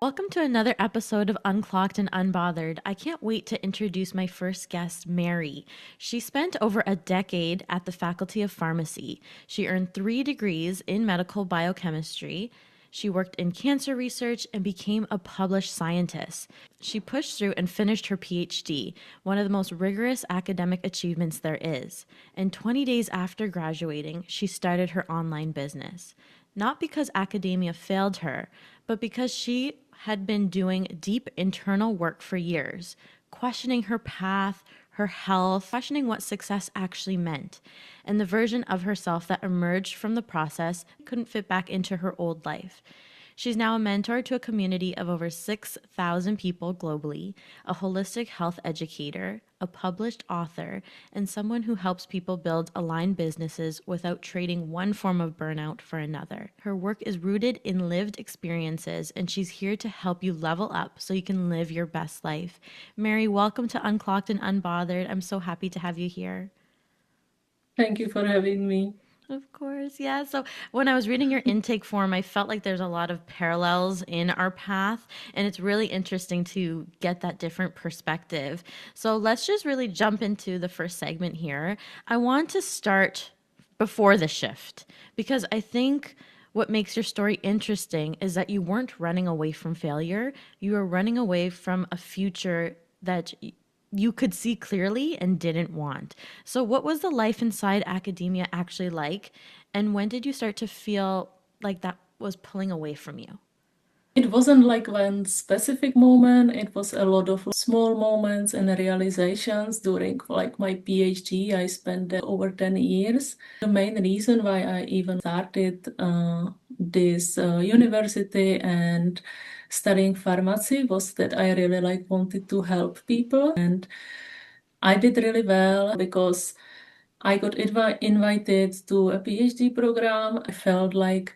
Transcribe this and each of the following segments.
Welcome to another episode of Unclocked and Unbothered. I can't wait to introduce my first guest, Mary. She spent over a decade at the Faculty of Pharmacy. She earned 3 degrees in medical biochemistry. She worked in cancer research and became a published scientist. She pushed through and finished her PhD, one of the most rigorous academic achievements there is. And 20 days after graduating, she started her online business. Not because academia failed her, but because she had been doing deep internal work for years, questioning her path, her health, questioning what success actually meant. And the version of herself that emerged from the process couldn't fit back into her old life. She's now a mentor to a community of over 6,000 people globally, a holistic health educator, a published author, and someone who helps people build aligned businesses without trading one form of burnout for another. Her work is rooted in lived experiences, and she's here to help you level up so you can live your best life. Mary, welcome to Unclocked and Unbothered. I'm so happy to have you here. Thank you for having me. Of course, yeah. So when I was reading your intake form, I felt like there's a lot of parallels in our path, and it's really interesting to get that different perspective. So let's just really jump into the first segment here. I want to start before the shift because I think what makes your story interesting is that you weren't running away from failure, you were running away from a future that you could see clearly and didn't want. So, what was the life inside academia actually like? And when did you start to feel like that was pulling away from you? It wasn't like one specific moment, it was a lot of small moments and realizations during like my PhD. I spent there over 10 years. The main reason why I even started this university and studying pharmacy was that I really like wanted to help people, and I did really well because I got invited to a PhD program. I felt like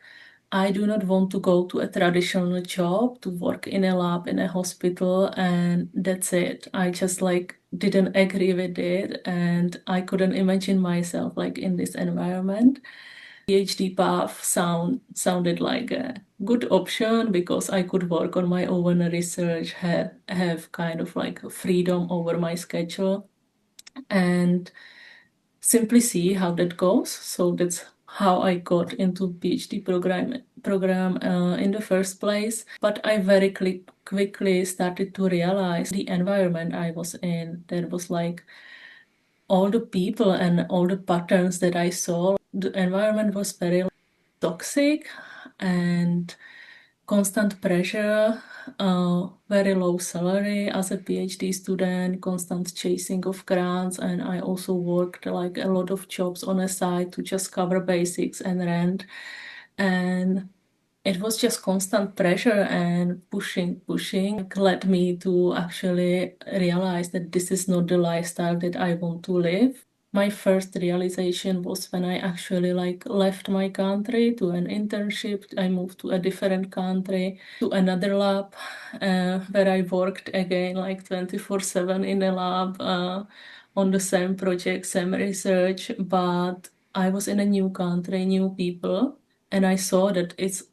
I do not want to go to a traditional job to work in a lab in a hospital, and that's it. I just like didn't agree with it, and I couldn't imagine myself like in this environment. PhD path sounded like a good option because I could work on my own research, have kind of like freedom over my schedule, and simply see how that goes. So that's how I got into PhD program in the first place. But I very quickly started to realize the environment I was in. That was like all the people and all the patterns that I saw. The environment was very toxic and constant pressure, very low salary as a PhD student, constant chasing of grants, and I also worked like a lot of jobs on the side to just cover basics and rent. And it was just constant pressure and pushing led me to actually realize that this is not the lifestyle that I want to live. My first realization was when I actually like left my country to an internship. I moved to a different country, to another lab, where I worked again like 24/7 in a lab, on the same project, same research, but I was in a new country, new people, and I saw that it's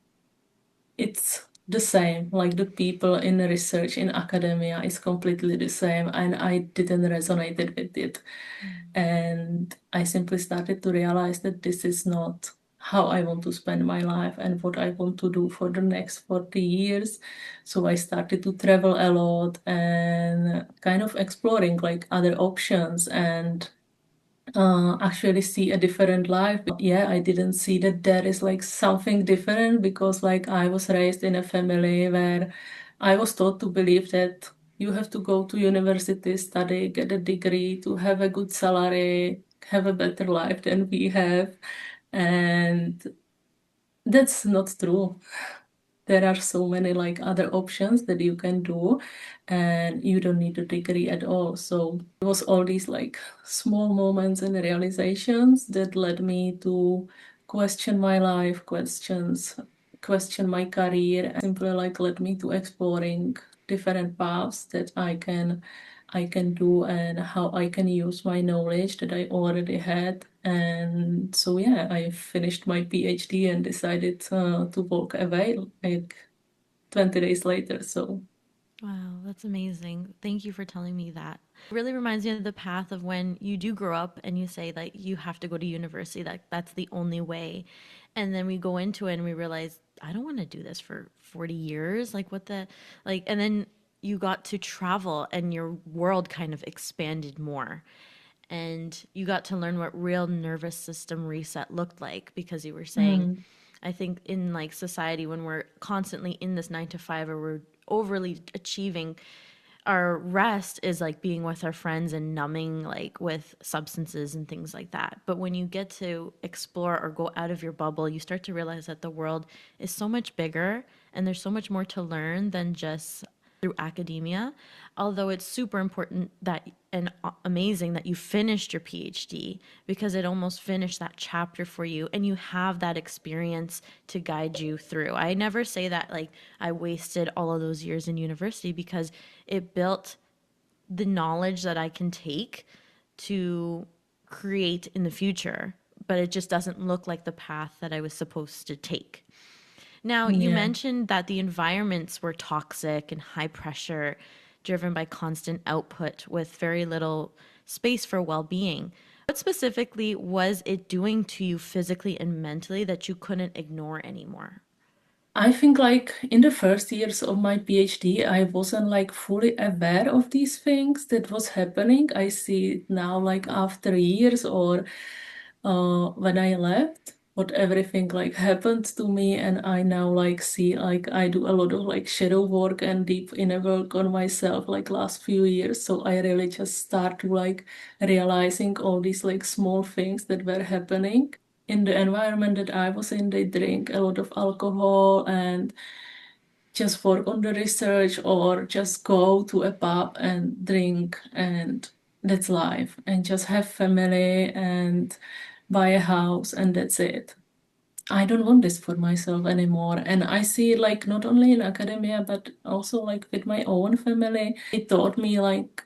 the same, like the people in research in academia is completely the same, and I didn't resonate with it. And I simply started to realize that this is not how I want to spend my life and what I want to do for the next 40 years. So I started to travel a lot and kind of exploring like other options and actually see a different life. Yeah, I didn't see that there is like something different because like I was raised in a family where I was taught to believe that you have to go to university, study, get a degree to have a good salary, have a better life than we have. And that's not true. There are so many like other options that you can do, and you don't need a degree at all. So it was all these like small moments and realizations that led me to question my life, question my career, and simply like led me to exploring different paths that I can do and how I can use my knowledge that I already had. And so, yeah, I finished my PhD and decided to walk away. Like 20 days later. So, Wow, that's amazing. Thank you for telling me that. It really reminds me of the path of when you do grow up and you say like you have to go to university, that's the only way. And then we go into it and we realize I don't want to do this for 40 years. Like what the like and then you got to travel and your world kind of expanded more. And you got to learn what real nervous system reset looked like because you were saying mm, I think in like society when we're constantly in this 9 to 5 or we're overly achieving, our rest is like being with our friends and numbing like with substances and things like that. But when you get to explore or go out of your bubble, you start to realize that the world is so much bigger and there's so much more to learn than just through academia. Although it's super important that and amazing that you finished your PhD because it almost finished that chapter for you and you have that experience to guide you through. I never say that like I wasted all of those years in university because it built the knowledge that I can take to create in the future, but it just doesn't look like the path that I was supposed to take. Now, you yeah. mentioned that the environments were toxic and high pressure, driven by constant output with very little space for well being. What specifically was it doing to you physically and mentally that you couldn't ignore anymore? I think like in the first years of my PhD, I wasn't like fully aware of these things that was happening. I see it now like after years or when I left, what everything like happened to me, and I now like see like I do a lot of like shadow work and deep inner work on myself like last few years. So I really just start to like realizing all these like small things that were happening in the environment that I was in. They drink a lot of alcohol and just work on the research or just go to a pub and drink, and that's life, and just have family and buy a house, and that's it. I don't want this for myself anymore. And I see it like not only in academia, but also like with my own family. It taught me like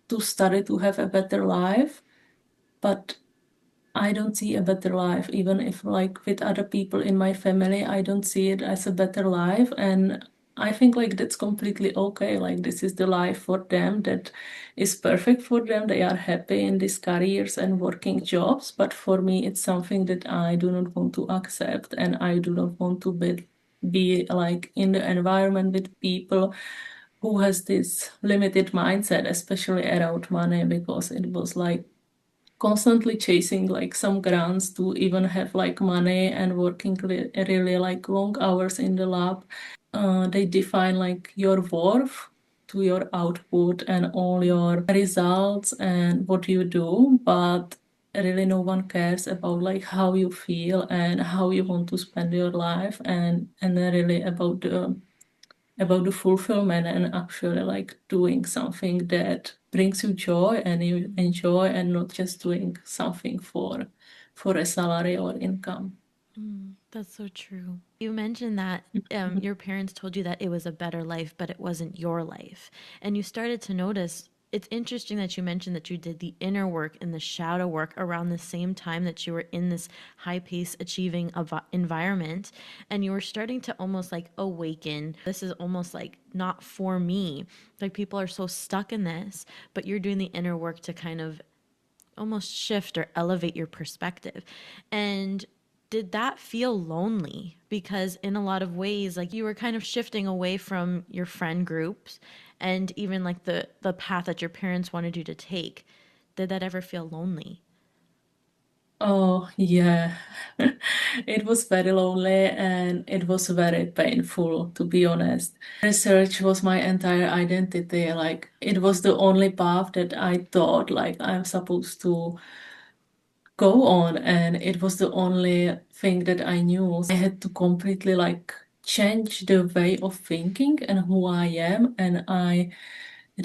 to study to have a better life. But I don't see a better life, even if, like, with other people in my family, I don't see it as a better life. And I think, like, that's completely okay. Like, this is the life for them that is perfect for them. They are happy in these careers and working jobs. But for me, it's something that I do not want to accept. And I do not want to be like, in the environment with people who has this limited mindset, especially around money, because it was like, constantly chasing like some grants to even have like money and working really like long hours in the lab. They define like your worth to your output and all your results and what you do, but really no one cares about like how you feel and how you want to spend your life, and really about the fulfillment and actually like doing something that brings you joy and you enjoy, and not just doing something for a salary or income. That's so true. You mentioned that your parents told you that it was a better life, but it wasn't your life. And you started to notice it's interesting that you mentioned that you did the inner work and the shadow work around the same time that you were in this high pace achieving environment. And you were starting to almost like awaken. This is almost like not for me. Like people are so stuck in this, but you're doing the inner work to kind of almost shift or elevate your perspective. And did that feel lonely? Because in a lot of ways, like you were kind of shifting away from your friend groups and even like the path that your parents wanted you to take. Did that ever feel lonely? Oh, yeah. It was very lonely and it was very painful, to be honest. Research was my entire identity. Like, it was the only path that I thought like I'm supposed to go on, and it was the only thing that I knew. So I had to completely like change the way of thinking and who I am, and I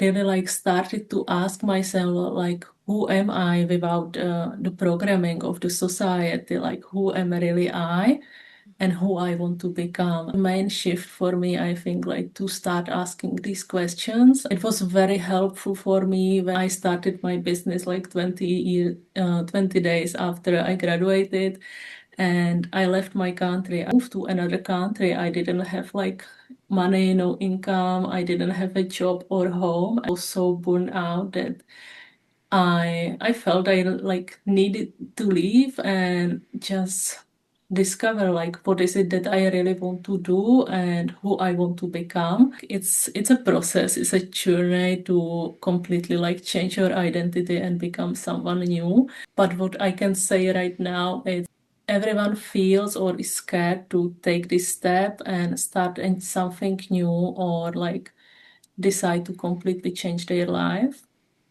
really like started to ask myself like, who am I without the programming of the society? Like, who am really I and who I want to become? The main shift for me, I think, like to start asking these questions. It was very helpful for me when I started my business like 20 days after I graduated, and I left my country. I moved to another country. I didn't have like money, no income. I didn't have a job or home. I was so burned out that I felt I like needed to leave and just discover like what is it that I really want to do and who I want to become. It's a process, it's a journey to completely like change your identity and become someone new. But what I can say right now is everyone feels or is scared to take this step and start in something new or like decide to completely change their life.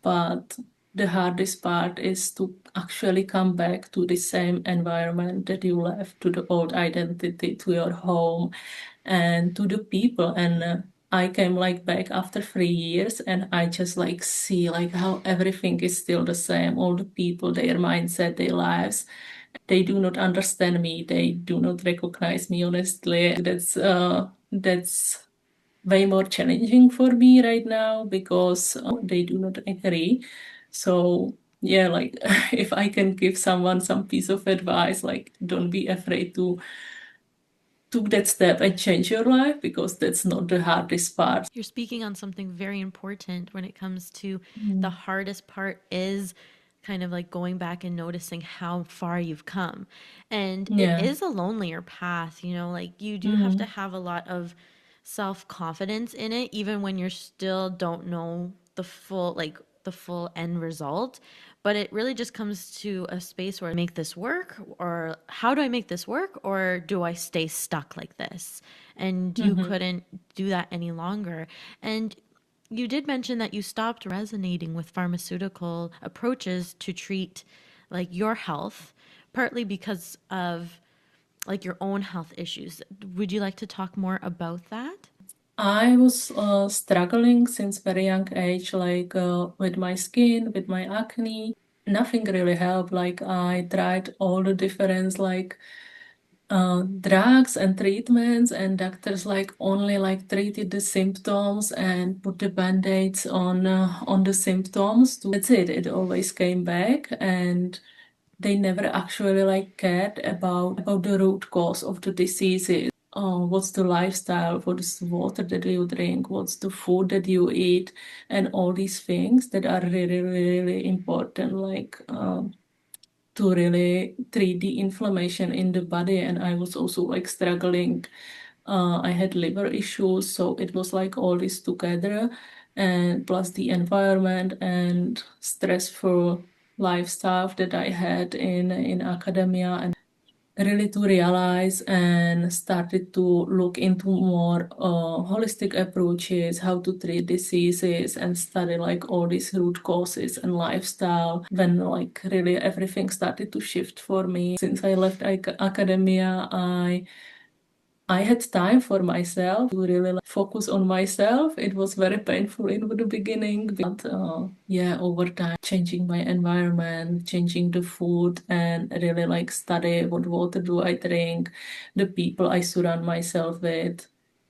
But the hardest part is to actually come back to the same environment that you left, to the old identity, to your home, and to the people. And I came like back after 3 years, and I just like see like how everything is still the same. All the people, their mindset, their lives, they do not understand me. They do not recognize me. Honestly, that's way more challenging for me right now because they do not agree. So yeah, like if I can give someone some piece of advice, like don't be afraid to took that step and change your life because that's not the hardest part. You're speaking on something very important when it comes to the Mm. hardest part is kind of like going back and noticing how far you've come. And it Yeah. is a lonelier path, like you do have to Mm. have a lot of self confidence in it, even when you're still don't know the full end result. But it really just comes to a space where I make this work, or how do I make this work, or do I stay stuck like this? And you Hmm. couldn't do that any longer. And you did mention that you stopped resonating with pharmaceutical approaches to treat like your health, partly because of like your own health issues. Would you like to talk more about that? I was struggling since very young age, like with my skin, with my acne. Nothing really helped. Like I tried all the different like drugs and treatments, and doctors like only like treated the symptoms and put the band-aids on the symptoms. That's it. It always came back, and they never actually like cared about the root cause of the diseases. What's the lifestyle? What is the water that you drink? What's the food that you eat? And all these things that are really, really important. Like to really treat the inflammation in the body. And I was also like struggling. I had liver issues, so it was like all this together, and plus the environment and stressful lifestyle that I had in academia, and really to realize and started to look into more holistic approaches, how to treat diseases and study like all these root causes and lifestyle. When like really everything started to shift for me since I left academia, I had time for myself to really like, focus on myself. It was very painful in the beginning, but yeah, over time, changing my environment, changing the food, and really like study what water do I drink, the people I surround myself with,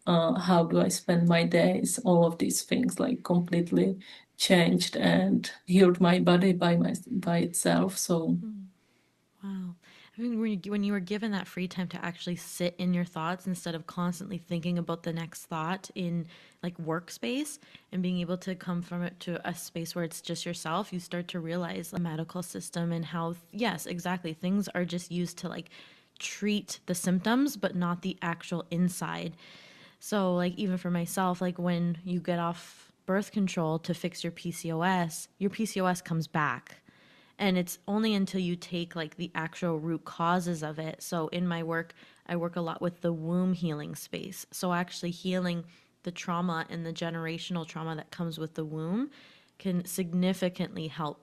how do I spend my days, all of these things like completely changed and healed my body by itself. So Wow. I mean, when you were given that free time to actually sit in your thoughts instead of constantly thinking about the next thought in like workspace, and being able to come from it to a space where it's just yourself, you start to realize the medical system and how, yes, exactly, things are just used to like treat the symptoms, but not the actual inside. So, like, even for myself, like when you get off birth control to fix your PCOS comes back. And it's only until you take like the actual root causes of it. So in my work, I work a lot with the womb healing space. So actually healing the trauma and the generational trauma that comes with the womb can significantly help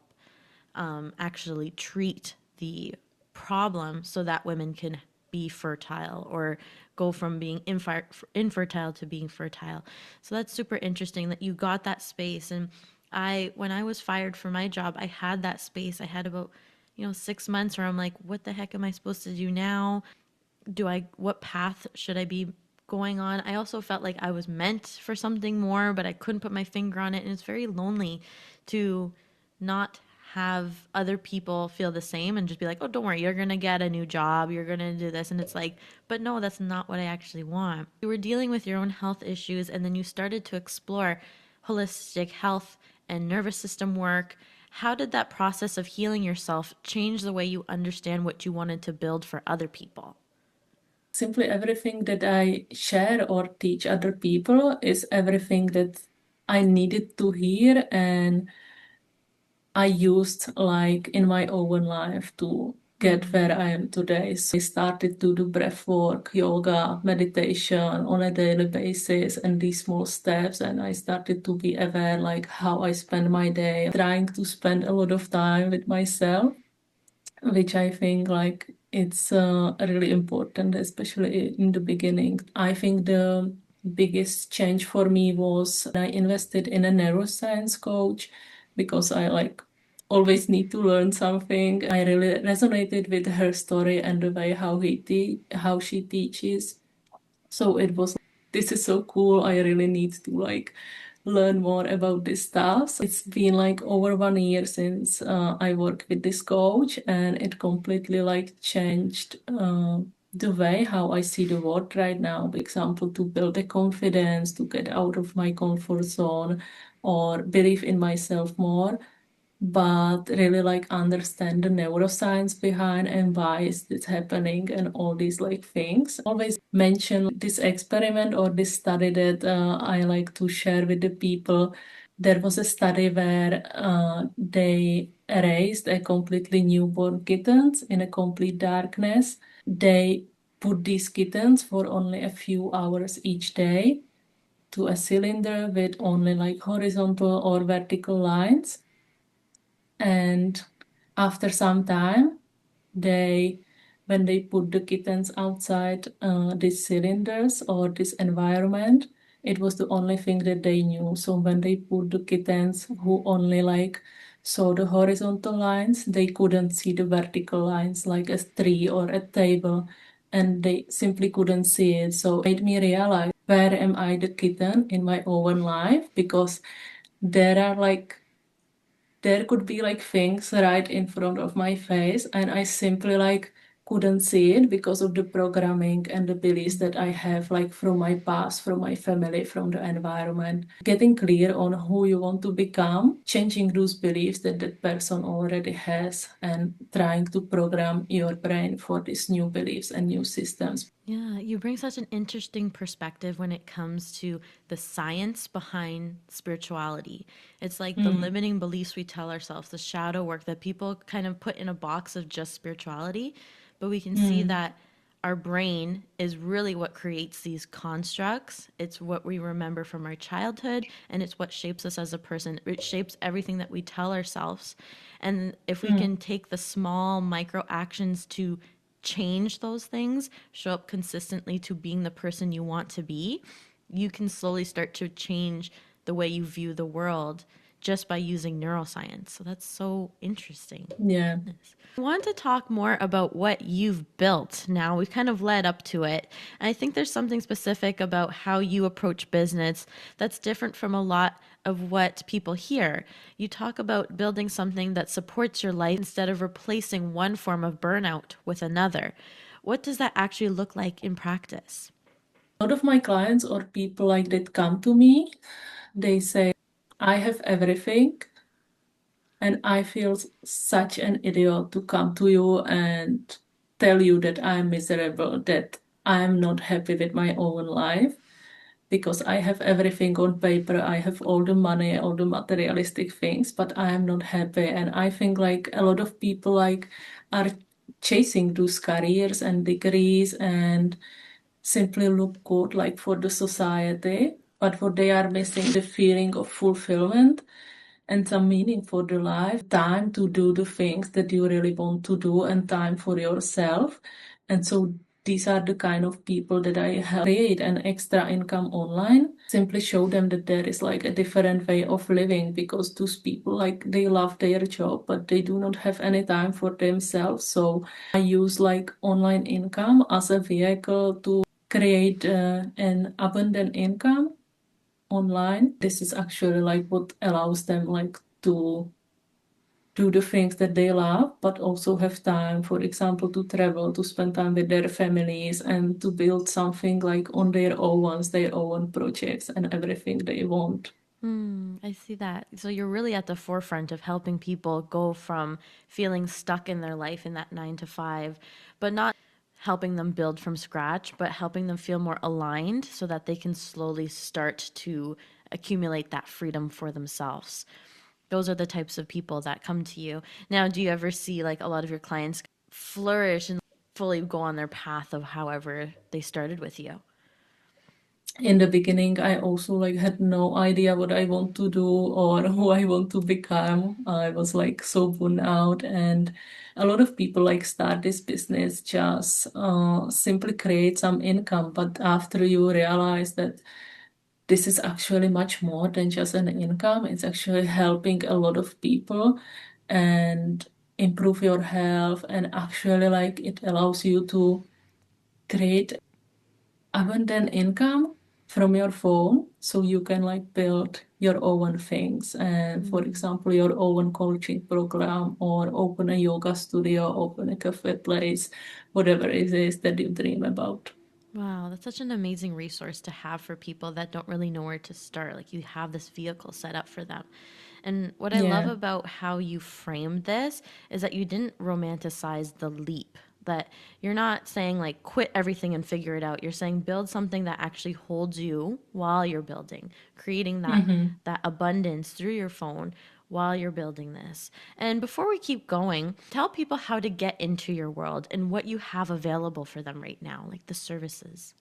actually treat the problem so that women can be fertile or go from being infertile to being fertile. So that's super interesting that you got that space. And when I was fired from my job, I had that space. I had about, 6 months where I'm like, what the heck am I supposed to do now? What path should I be going on? I also felt like I was meant for something more, but I couldn't put my finger on it. And it's very lonely to not have other people feel the same and just be like, oh, don't worry, you're going to get a new job, you're going to do this. And it's like, but no, that's not what I actually want. You were dealing with your own health issues, and then you started to explore holistic health and nervous system work. How did that process of healing yourself change the way you understand what you wanted to build for other people? Simply everything that I share or teach other people is everything that I needed to hear and I used like in my own life to get Mm. where I am today. So I started to do breath work, yoga, meditation on a daily basis and these small steps. And I started to be aware like how I spend my day, trying to spend a lot of time with myself, which I think like it's really important, especially in the beginning. I think the biggest change for me was I invested in a neuroscience coach because I like always need to learn something. I really resonated with her story and the way how she teaches. So it was this is so cool. I really need to like learn more about this stuff. So it's been like over 1 year since I work with this coach, and it completely like changed the way how I see the world right now. For example, to build the confidence, to get out of my comfort zone, or believe in myself more, but really like understand the neuroscience behind and why is this happening and all these like things. Always mention this experiment or this study that I like to share with the people. There was a study where they raised a completely newborn kittens in a complete darkness. They put these kittens for only a few hours each day to a cylinder with only like horizontal or vertical lines, and after some time, they when they put the kittens outside these cylinders or this environment, it was the only thing that they knew. So when they put the kittens who only like saw the horizontal lines, they couldn't see the vertical lines like a tree or a table, and they simply couldn't see it. So it made me realize, where am I the kitten in my own life? Because there are like there could be like things right in front of my face, and I simply like couldn't see it because of the programming and the beliefs that I have like from my past, from my family, from the environment. Getting clear on who you want to become, changing those beliefs that that person already has, and trying to program your brain for these new beliefs and new systems. Yeah, you bring such an interesting perspective when it comes to the science behind spirituality. It's like the Mm, limiting beliefs we tell ourselves, the shadow work that people kind of put in a box of just spirituality. But we can see mm, that our brain is really what creates these constructs. It's what we remember from our childhood, and it's what shapes us as a person. It shapes everything that we tell ourselves. And if we mm. can take the small micro actions to change those things, show up consistently to being the person you want to be, you can slowly start to change the way you view the world just by using neuroscience. So that's so interesting. Yeah. I want to talk more about what you've built now. We've kind of led up to it. And I think there's something specific about how you approach business that's different from a lot of what people hear. You talk about building something that supports your life instead of replacing one form of burnout with another. What does that actually look like in practice? A lot of my clients or people like that come to me, they say, I have everything, and I feel such an idiot to come to you and tell you that I'm miserable, that I'm not happy with my own life because I have everything on paper. I have all the money, all the materialistic things, but I am not happy. And I think like a lot of people like are chasing those careers and degrees and simply look good like for the society. But what they are missing, the feeling of fulfillment and some meaning for the life, time to do the things that you really want to do, and time for yourself. And so these are the kind of people that I help create an extra income online. Simply show them that there is like a different way of living, because those people like they love their job, but they do not have any time for themselves. So I use like online income as a vehicle to create an abundant income online. This is actually like what allows them like to do the things that they love, but also have time, for example, to travel, to spend time with their families, and to build something like on their own, their own projects and everything they want. I see that. So you're really at the forefront of helping people go from feeling stuck in their life in that 9 to 5, but not helping them build from scratch, but helping them feel more aligned so that they can slowly start to accumulate that freedom for themselves. Those are the types of people that come to you. Now, do you ever see like a lot of your clients flourish and fully go on their path of however they started with you? In the beginning, I also like had no idea what I want to do or who I want to become. I was like so burned out, and a lot of people like start this business just simply create some income. But after you realize that this is actually much more than just an income, it's actually helping a lot of people and improve your health, and actually like it allows you to create abundant income from your phone, so you can like build your own things, and for Mm. example your own coaching program, or open a yoga studio, open a cafe place, whatever it is that you dream about. Wow, that's such an amazing resource to have for people that don't really know where to start. Like you have this vehicle set up for them. And what I love Yeah. about how you framed this is that you didn't romanticize the leap. That you're not saying like quit everything and figure it out. You're saying build something that actually holds you while you're building, creating Hmm. that abundance through your phone while you're building this. And before we keep going, tell people how to get into your world and what you have available for them right now, like the services.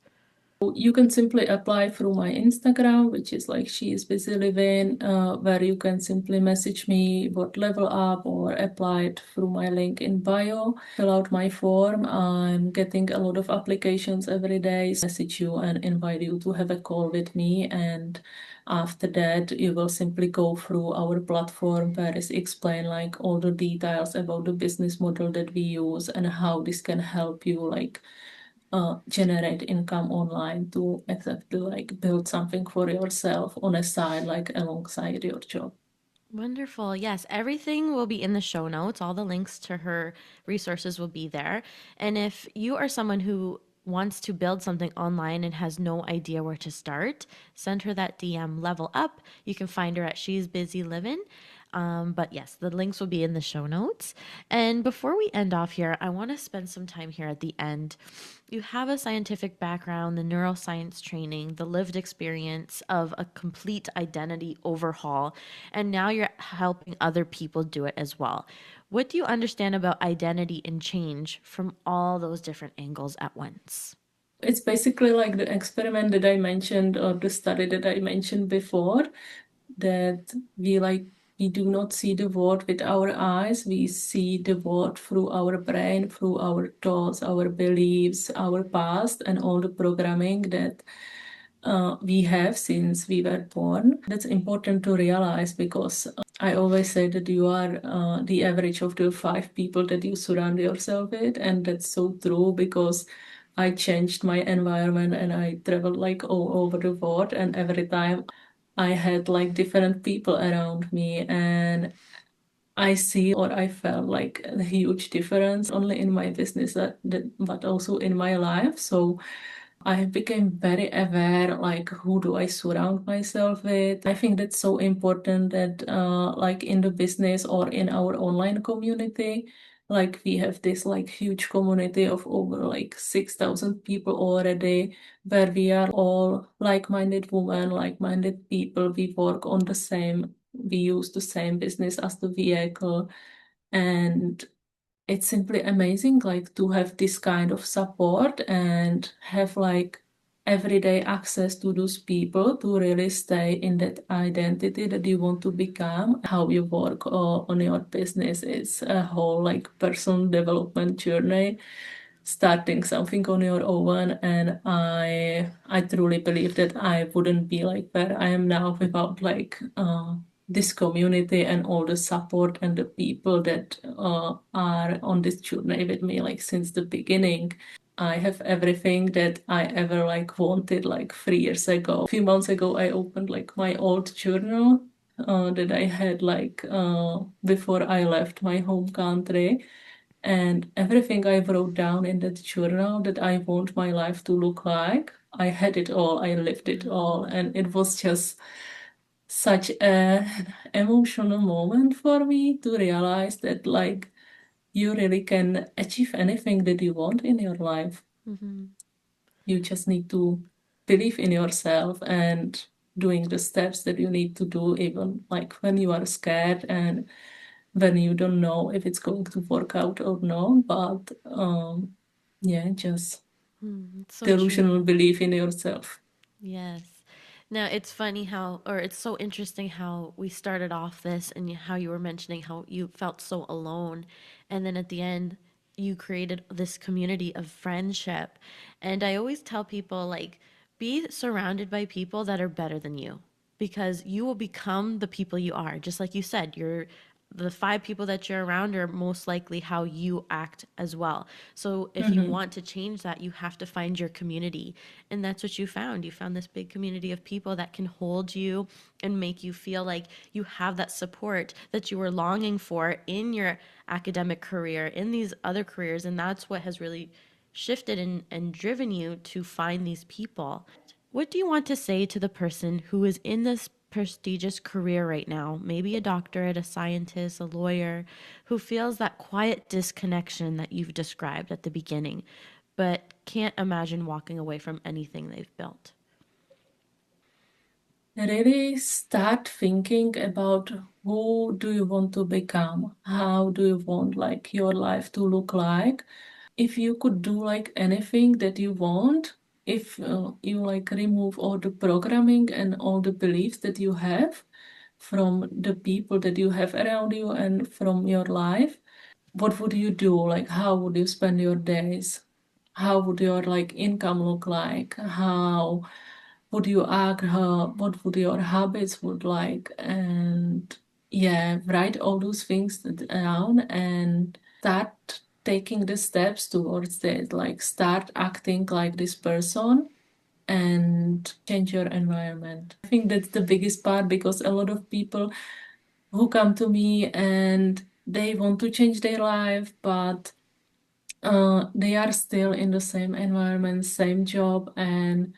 You can simply apply through my Instagram, which is like She is Busy Living, where you can simply message me what level up, or apply it through my link in bio. Fill out my form. I'm getting a lot of applications every day. Message you and invite you to have a call with me. And after that, you will simply go through our platform where is explain like all the details about the business model that we use and how this can help you like generate income online to exactly like build something for yourself on a side, like alongside your job. Wonderful. Yes, everything will be in the show notes. All the links to her resources will be there. And if you are someone who wants to build something online and has no idea where to start, send her that DM level up. You can find her at She's Busy Living. But yes, the links will be in the show notes. And before we end off here, I want to spend some time here at the end. You have a scientific background, the neuroscience training, the lived experience of a complete identity overhaul, and now you're helping other people do it as well. What do you understand about identity and change from all those different angles at once? It's basically like the experiment that I mentioned, or the study that I mentioned before, that we do not see the world with our eyes, we see the world through our brain, through our thoughts, our beliefs, our past, and all the programming that we have since we were born. That's important to realize, because I always say that you are the average of the five people that you surround yourself with. And that's so true, because I changed my environment and I traveled like all over the world. And every time I had like different people around me, and I see or I felt like a huge difference, not only in my business but also in my life. So I became very aware, like who do I surround myself with. I think that's so important that like in the business or in our online community, like we have this like huge community of over like 6,000 people already, where we are all like-minded women, like-minded people. We work on the same, we use the same business as the vehicle. And it's simply amazing like to have this kind of support and have like everyday access to those people to really stay in that identity that you want to become. How you work on your business is a whole like personal development journey, starting something on your own. And I truly believe that I wouldn't be like where I am now without like this community and all the support and the people that are on this journey with me like since the beginning. I have everything that I ever like wanted like 3 years ago. A few months ago I opened like my old journal that I had before I left my home country. And everything I wrote down in that journal that I want my life to look like, I had it all, I lived it all. And it was just such a emotional moment for me to realize that you really can achieve anything that you want in your life. Mm-hmm. You just need to believe in yourself and doing the steps that you need to do, even like when you are scared and when you don't know if it's going to work out or not. But yeah, just It's so true. delusional belief in yourself. Yes. Now, it's funny how, or it's so interesting how we started off this and how you were mentioning how you felt so alone. And then at the end, you created this community of friendship. And I always tell people, like, be surrounded by people that are better than you because you will become the people you are. Just like you said, you're the five people that you're around are most likely how you act as well. So if you Hmm. want to change that, you have to find your community. And that's what you found. You found this big community of people that can hold you and make you feel like you have that support that you were longing for in your academic career, in these other careers. And that's what has really shifted and driven you to find these people. What do you want to say to the person who is in this prestigious career right now, maybe a doctorate, a scientist, a lawyer, who feels that quiet disconnection that you've described at the beginning, but can't imagine walking away from anything they've built? Really start thinking about who do you want to become? How do you want your life to look like? If you could do anything that you want, if you remove all the programming and all the beliefs that you have from the people that you have around you and from your life, what would you do? Like, how would you spend your days? How would your income look like? How would you act? What would your habits would like? And yeah, write all those things down and start taking the steps towards it. Like, start acting like this person and change your environment. I think that's the biggest part because a lot of people who come to me and they want to change their life, but they are still in the same environment, same job, and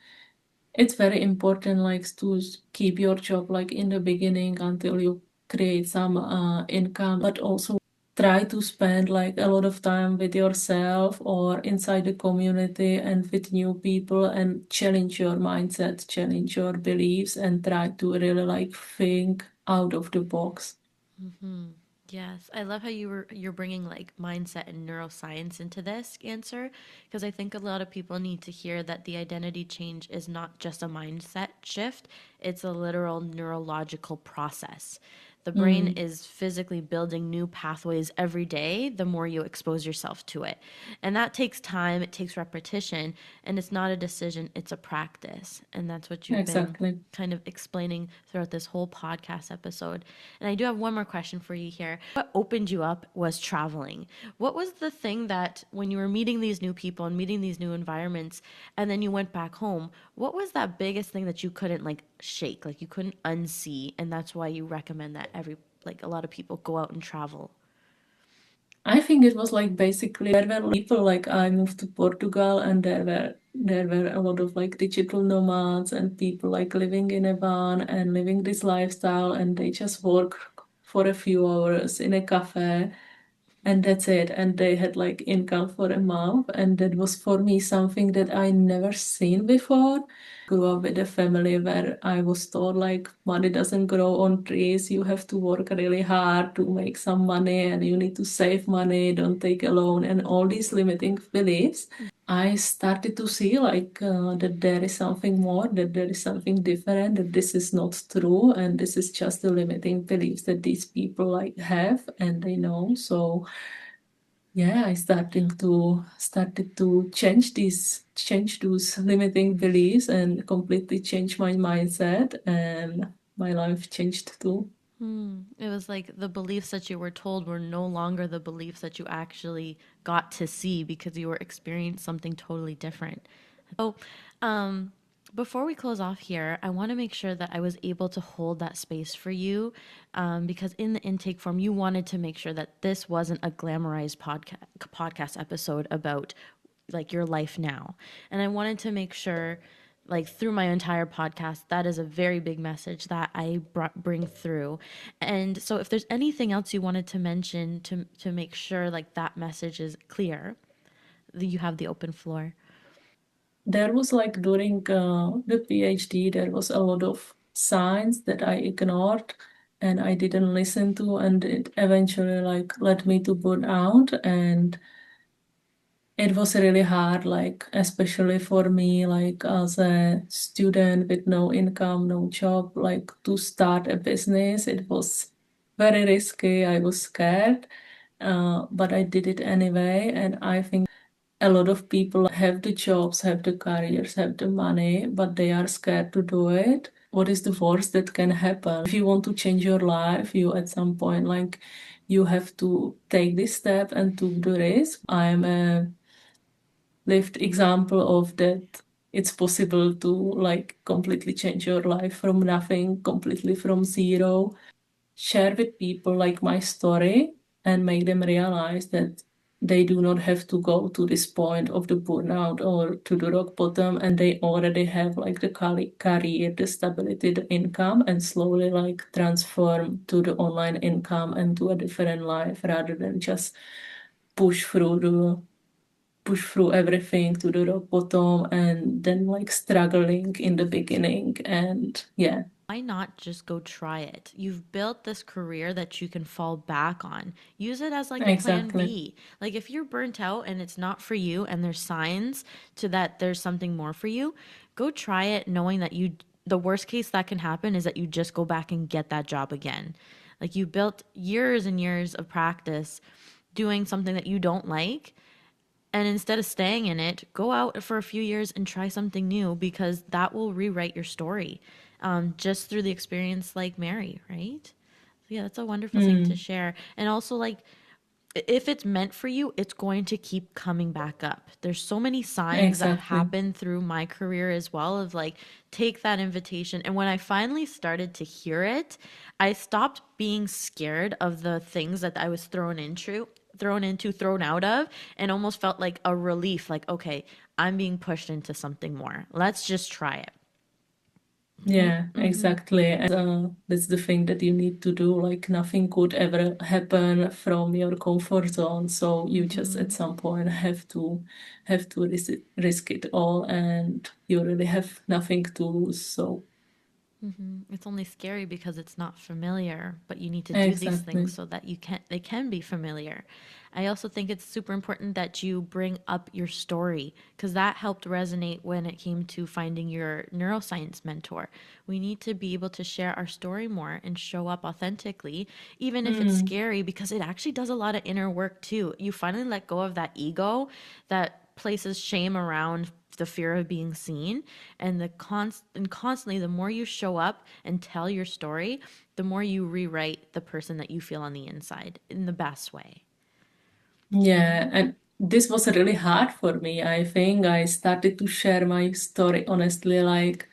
it's very important to keep your job in the beginning until you create some income, but also try to spend a lot of time with yourself or inside the community and with new people and challenge your mindset, challenge your beliefs, and try to really think out of the box. Mm-hmm. Yes, I love how you're bringing like mindset and neuroscience into this answer because I think a lot of people need to hear that the identity change is not just a mindset shift, it's a literal neurological process. The brain Mm, is physically building new pathways every day the more you expose yourself to it. And that takes time, it takes repetition, and it's not a decision, it's a practice. And that's what you've been exactly. kind of explaining throughout this whole podcast episode. And I do have one more question for you here. What opened you up was traveling. What was the thing that when you were meeting these new people and meeting these new environments and then you went back home, what was that biggest thing that you couldn't like shake, like you couldn't unsee, and that's why you recommend that like a lot of people go out and travel? I think it was basically there were people I moved to Portugal and there were a lot of digital nomads and people living in a van and living this lifestyle and they just work for a few hours in a cafe and that's it. And they had income for a month. And that was for me something that I never seen before. Grew up with a family where I was taught money doesn't grow on trees. You have to work really hard to make some money and you need to save money, don't take a loan, and all these limiting beliefs. I started to see that there is something more, that there is something different, that this is not true, and this is just the limiting beliefs that these people have and they know. So yeah, I started to change those limiting beliefs and completely change my mindset, and my life changed too. It was like the beliefs that you were told were no longer the beliefs that you actually got to see because you were experiencing something totally different. So, um, Before we close off here, I want to make sure that I was able to hold that space for you, because in the intake form, you wanted to make sure that this wasn't a glamorized podcast episode about like your life now. And I wanted to make sure, like through my entire podcast, that is a very big message that I bring through. And so, if there's anything else you wanted to mention to make sure like that message is clear, you have the open floor. There was like during the PhD, there was a lot of signs that I ignored and I didn't listen to, and it eventually like led me to burnout. And it was really hard, like especially for me, like as a student with no income, no job, like to start a business. It was very risky. I was scared, but I did it anyway. And I think a lot of people have the jobs, have the careers, have the money, but they are scared to do it. What is the worst that can happen? If you want to change your life, you at some point like you have to take this step and took the risk. I am a lived example of that. It's possible to like completely change your life from nothing, completely from zero. Share with people like my story and make them realize that they do not have to go to this point of the burnout or to the rock bottom, and they already have like the career, the stability, the income, and slowly like transform to the online income and to a different life rather than just push through the push through everything to the rock bottom and then like struggling in the beginning. And yeah, Why not just go try it? You've built this career that you can fall back on. Use it as like a plan exactly. B. Like if you're burnt out and it's not for you and there's signs to that there's something more for you, go try it knowing that the worst case that can happen is that you just go back and get that job again. Like you built years and years of practice doing something that you don't like, and instead of staying in it, go out for a few years and try something new because that will rewrite your story, just through the experience like Mary, right? So, yeah, that's a wonderful thing to Mm, share. And also, like, if it's meant for you, it's going to keep coming back up. There's so many signs that exactly. happen through my career as well of like, take that invitation. And when I finally started to hear it, I stopped being scared of the things that I was thrown out of, and almost felt like a relief, like, okay, I'm being pushed into something more. Let's just try it. Right? Yeah, exactly. And that's the thing that you need to do. Like nothing could ever happen from your comfort zone. So you just at some point have to risk it all, and you really have nothing to lose. So It's only scary because it's not familiar, but you need to do these things exactly. so that they can be familiar. I also think it's super important that you bring up your story because that helped resonate when it came to finding your neuroscience mentor. We need to be able to share our story more and show up authentically, even if it's Mm, scary, because it actually does a lot of inner work too. You finally let go of that ego that places shame around the fear of being seen, and constantly the more you show up and tell your story, the more you rewrite the person that you feel on the inside in the best way. yeah, and this was really hard for me. I think I started to share my story honestly, like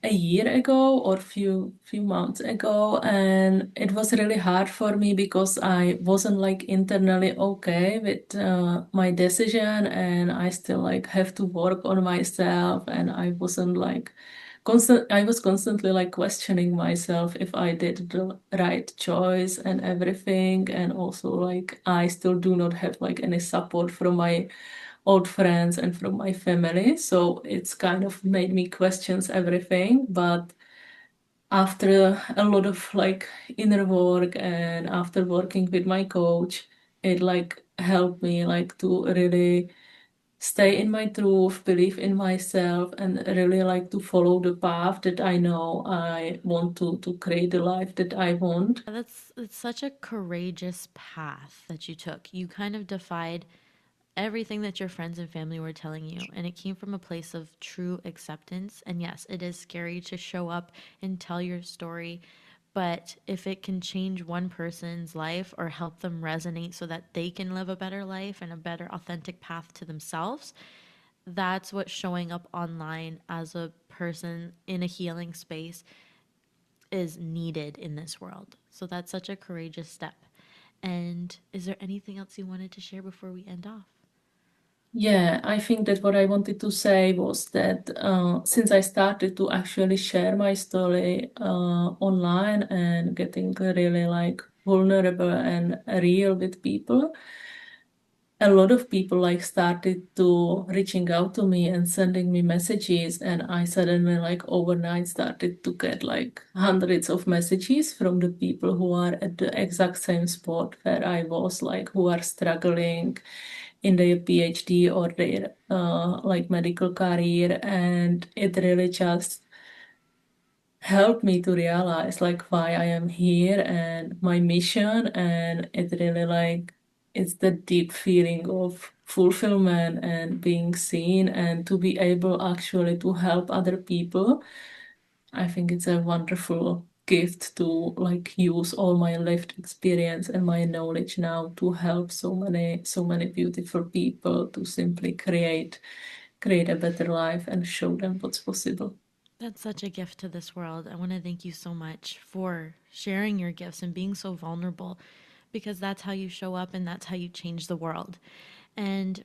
a year ago or few months ago, and it was really hard for me because I wasn't like internally okay with my decision, and I still like have to work on myself, and I wasn't like I was constantly like questioning myself if I did the right choice and everything, and also like I still do not have like any support from my old friends and from my family. So it's kind of made me questions everything. But after a lot of like inner work and after working with my coach, it like helped me like to really stay in my truth, believe in myself, and really like to follow the path that I know I want to create the life that I want. That's it's such a courageous path that you took. You kind of defied everything that your friends and family were telling you, and it came from a place of true acceptance. And yes, it is scary to show up and tell your story, but if it can change one person's life or help them resonate so that they can live a better life and a better authentic path to themselves, that's what showing up online as a person in a healing space is needed in this world. So that's such a courageous step. And is there anything else you wanted to share before we end off? Yeah, I think that what I wanted to say was that since I started to actually share my story online and getting really like vulnerable and real with people, a lot of people like started to reaching out to me and sending me messages, and I suddenly like overnight started to get like hundreds of messages from the people who are at the exact same spot where I was, like who are struggling in their PhD or their like medical career, and it really just helped me to realize like why I am here and my mission. And it really like it's the deep feeling of fulfillment and being seen and to be able actually to help other people. I think it's a wonderful gift to like use all my lived experience and my knowledge now to help so many beautiful people to simply create a better life and show them what's possible. That's such a gift to this world. I want to thank you so much for sharing your gifts and being so vulnerable because that's how you show up and that's how you change the world. And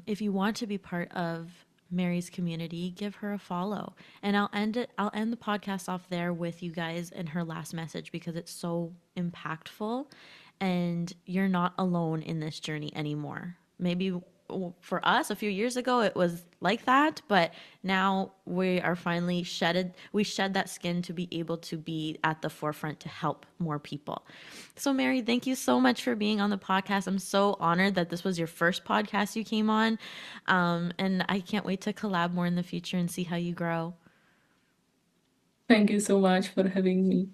if you want to be part of Mary's community, give her a follow. And I'll end the podcast off there with you guys and her last message because it's so impactful and you're not alone in this journey anymore. Maybe for us a few years ago it was like that, but now we are finally we shed that skin to be able to be at the forefront to help more people. So Mary, thank you so much for being on the podcast. I'm so honored that this was your first podcast you came on, and I can't wait to collab more in the future and see how you grow. Thank you so much for having me.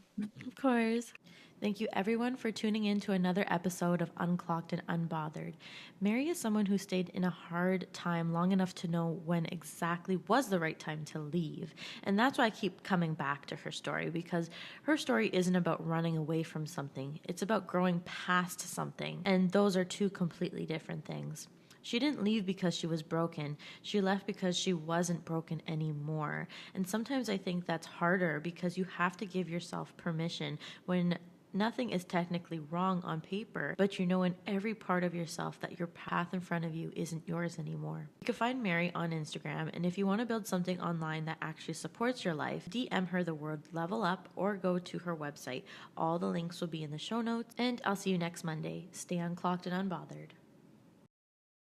Of course. Thank you, everyone, for tuning in to another episode of Unclocked and Unbothered. Mary is someone who stayed in a hard time long enough to know when exactly was the right time to leave. And that's why I keep coming back to her story, because her story isn't about running away from something, it's about growing past something. And those are two completely different things. She didn't leave because she was broken. She left because she wasn't broken anymore. And sometimes I think that's harder because you have to give yourself permission when nothing is technically wrong on paper, but you know in every part of yourself that your path in front of you isn't yours anymore. You can find Mary on Instagram, and if you want to build something online that actually supports your life, DM her the word level up or go to her website. All the links will be in the show notes, and I'll see you next Monday. Stay unclocked and unbothered.